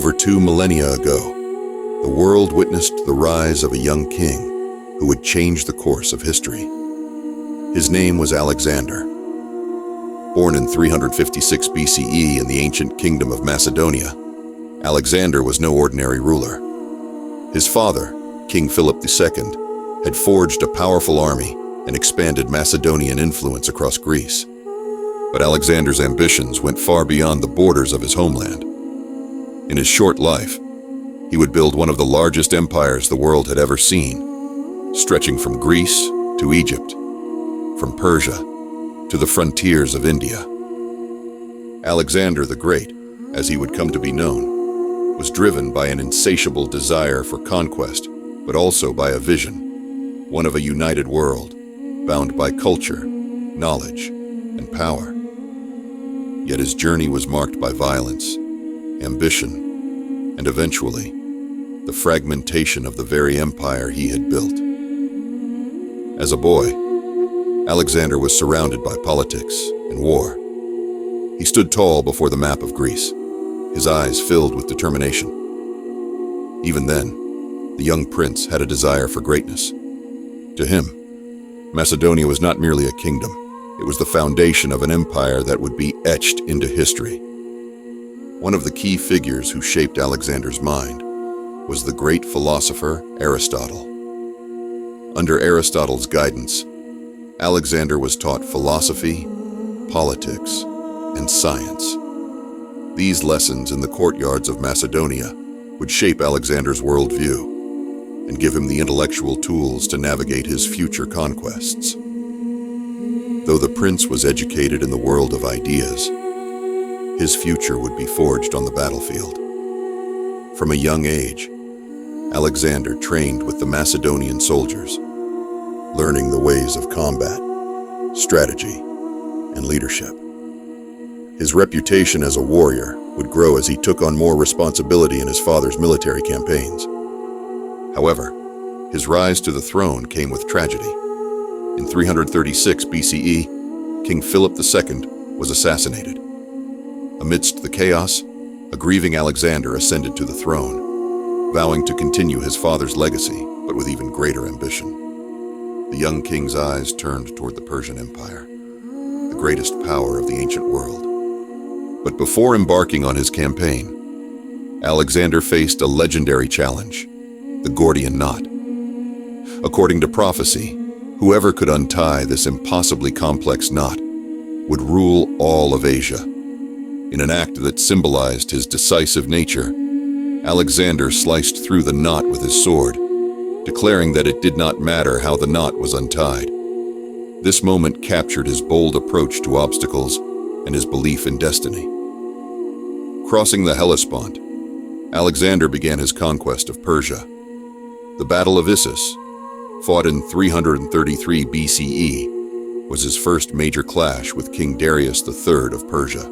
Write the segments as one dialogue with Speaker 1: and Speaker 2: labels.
Speaker 1: Over 2 millennia ago, the world witnessed the rise of a young king who would change the course of history. His name was Alexander. Born in 356 BCE in the ancient kingdom of Macedonia, Alexander was no ordinary ruler. His father, King Philip II, had forged a powerful army and expanded Macedonian influence across Greece. But Alexander's ambitions went far beyond the borders of his homeland. In his short life, he would build one of the largest empires the world had ever seen, stretching from Greece to Egypt, from Persia to the frontiers of India. Alexander the Great, as he would come to be known, was driven by an insatiable desire for conquest, but also by a vision, one of a united world, bound by culture, knowledge, and power. Yet his journey was marked by violence, ambition, and eventually, the fragmentation of the very empire he had built. As a boy, Alexander was surrounded by politics and war. He stood tall before the map of Greece, his eyes filled with determination. Even then, the young prince had a desire for greatness. To him, Macedonia was not merely a kingdom, it was the foundation of an empire that would be etched into history. One of the key figures who shaped Alexander's mind was the great philosopher Aristotle. Under Aristotle's guidance, Alexander was taught philosophy, politics, and science. These lessons in the courtyards of Macedonia would shape Alexander's worldview and give him the intellectual tools to navigate his future conquests. Though the prince was educated in the world of ideas, his future would be forged on the battlefield. From a young age, Alexander trained with the Macedonian soldiers, learning the ways of combat, strategy, and leadership. His reputation as a warrior would grow as he took on more responsibility in his father's military campaigns. However, his rise to the throne came with tragedy. In 336 BCE, King Philip II was assassinated. Amidst the chaos, a grieving Alexander ascended to the throne, vowing to continue his father's legacy, but with even greater ambition. The young king's eyes turned toward the Persian Empire, the greatest power of the ancient world. But before embarking on his campaign, Alexander faced a legendary challenge, the Gordian knot. According to prophecy, whoever could untie this impossibly complex knot would rule all of Asia. In an act that symbolized his decisive nature, Alexander sliced through the knot with his sword, declaring that it did not matter how the knot was untied. This moment captured his bold approach to obstacles and his belief in destiny. Crossing the Hellespont, Alexander began his conquest of Persia. The Battle of Issus, fought in 333 BCE, was his first major clash with King Darius III of Persia.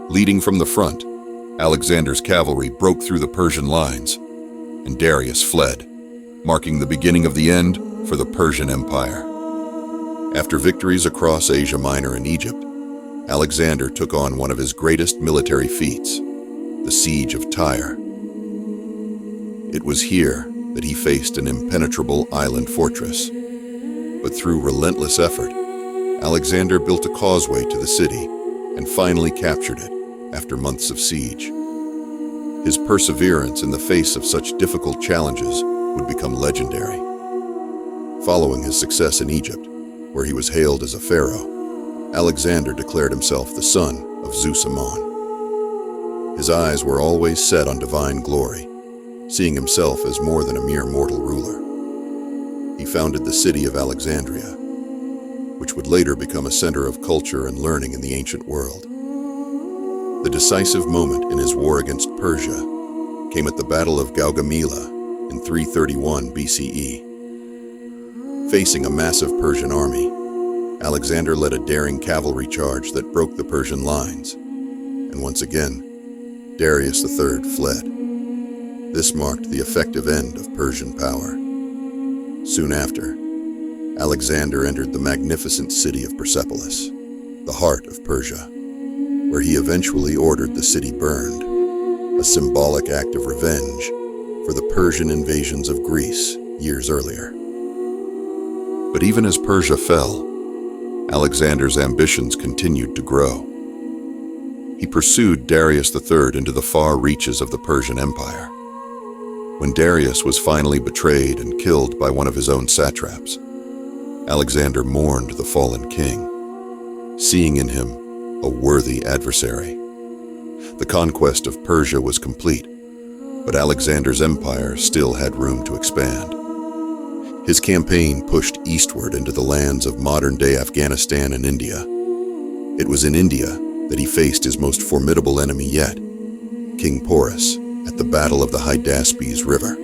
Speaker 1: Leading from the front, Alexander's cavalry broke through the Persian lines, and Darius fled, marking the beginning of the end for the Persian Empire. After victories across Asia Minor and Egypt, Alexander took on one of his greatest military feats, the Siege of Tyre. It was here that he faced an impenetrable island fortress. But through relentless effort, Alexander built a causeway to the city and finally captured it after months of siege. His perseverance in the face of such difficult challenges would become legendary. Following his success in Egypt, where he was hailed as a pharaoh, Alexander declared himself the son of Zeus Ammon. His eyes were always set on divine glory, seeing himself as more than a mere mortal ruler. He founded the city of Alexandria, which would later become a center of culture and learning in the ancient world. The decisive moment in his war against Persia came at the Battle of Gaugamela in 331 BCE. Facing a massive Persian army, Alexander led a daring cavalry charge that broke the Persian lines, and once again, Darius III fled. This marked the effective end of Persian power. Soon after, Alexander entered the magnificent city of Persepolis, the heart of Persia, where he eventually ordered the city burned. a symbolic act of revenge for the Persian invasions of Greece years earlier. But even as Persia fell, Alexander's ambitions continued to grow. He pursued Darius III into the far reaches of the Persian Empire. When Darius was finally betrayed and killed by one of his own satraps, Alexander mourned the fallen king, seeing in him a worthy adversary. The conquest of Persia was complete, but Alexander's empire still had room to expand. His campaign pushed eastward into the lands of modern-day Afghanistan and India. It was in India that he faced his most formidable enemy yet, King Porus, at the Battle of the Hydaspes River.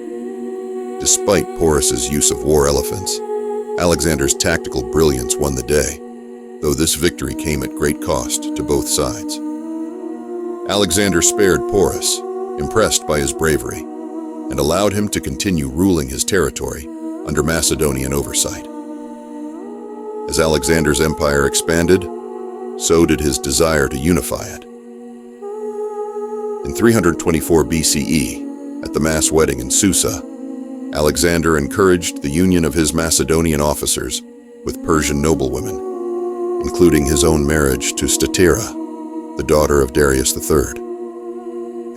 Speaker 1: Despite Porus's use of war elephants, Alexander's tactical brilliance won the day, though this victory came at great cost to both sides. Alexander spared Porus, impressed by his bravery, and allowed him to continue ruling his territory under Macedonian oversight. As Alexander's empire expanded, so did his desire to unify it. In 324 BCE, at the mass wedding in Susa, Alexander encouraged the union of his Macedonian officers with Persian noblewomen, including his own marriage to Statira, the daughter of Darius III.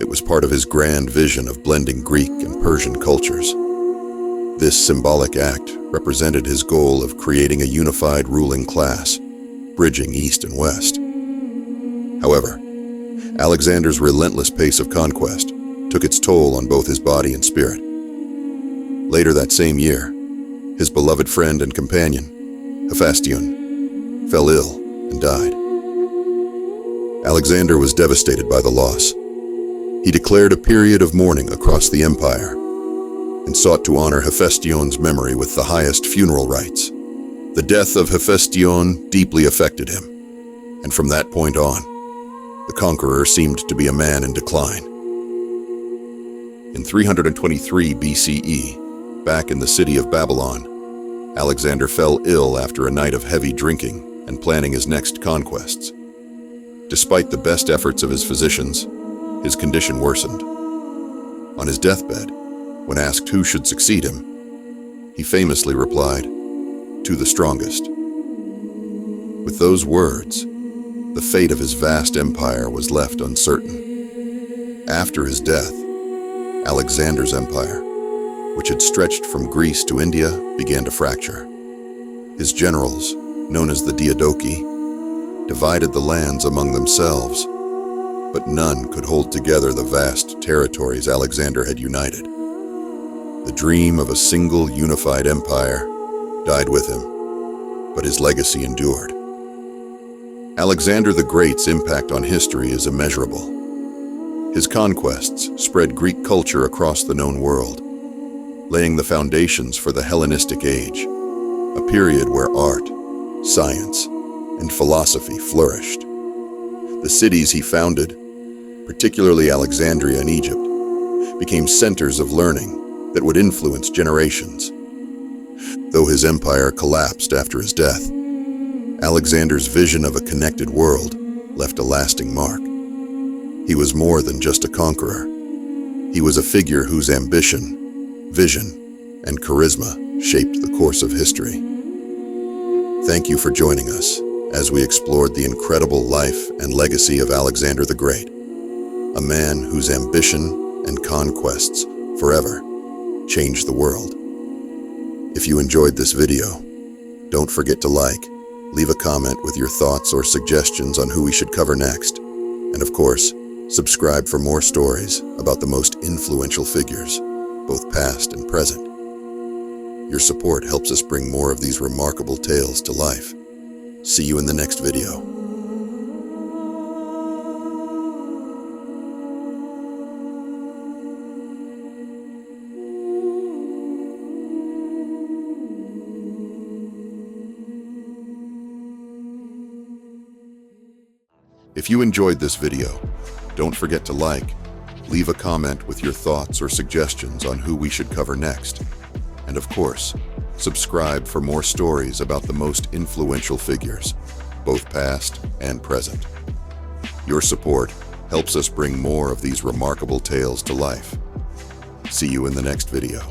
Speaker 1: It was part of his grand vision of blending Greek and Persian cultures. This symbolic act represented his goal of creating a unified ruling class, bridging East and West. However, Alexander's relentless pace of conquest took its toll on both his body and spirit. Later that same year, his beloved friend and companion, Hephaestion, fell ill and died. Alexander was devastated by the loss. He declared a period of mourning across the empire and sought to honor Hephaestion's memory with the highest funeral rites. The death of Hephaestion deeply affected him, and from that point on, the conqueror seemed to be a man in decline. In 323 BCE, back in the city of Babylon, Alexander fell ill after a night of heavy drinking and planning his next conquests. Despite the best efforts of his physicians, his condition worsened. On his deathbed, when asked who should succeed him, he famously replied, "To the strongest." With those words, the fate of his vast empire was left uncertain. After his death, Alexander's empire, which had stretched from Greece to India, began to fracture. His generals, known as the Diadochi, divided the lands among themselves, but none could hold together the vast territories Alexander had united. The dream of a single unified empire died with him, but his legacy endured. Alexander the Great's impact on history is immeasurable. His conquests spread Greek culture across the known world, laying the foundations for the Hellenistic Age, a period where art, science, and philosophy flourished. The cities he founded, particularly Alexandria in Egypt, became centers of learning that would influence generations. Though his empire collapsed after his death, Alexander's vision of a connected world left a lasting mark. He was more than just a conqueror. He was a figure whose ambition, vision, and charisma shaped the course of history. Thank you for joining us as we explored the incredible life and legacy of Alexander the Great, a man whose ambition and conquests forever changed the world. If you enjoyed this video, don't forget to like, leave a comment with your thoughts or suggestions on who we should cover next, and of course, subscribe for more stories about the most influential figures, both past and present. Your support helps us bring more of these remarkable tales to life. See you in the next video. If you enjoyed this video, don't forget to like, leave a comment with your thoughts or suggestions on who we should cover next. And of course, subscribe for more stories about the most influential figures, both past and present. Your support helps us bring more of these remarkable tales to life. See you in the next video.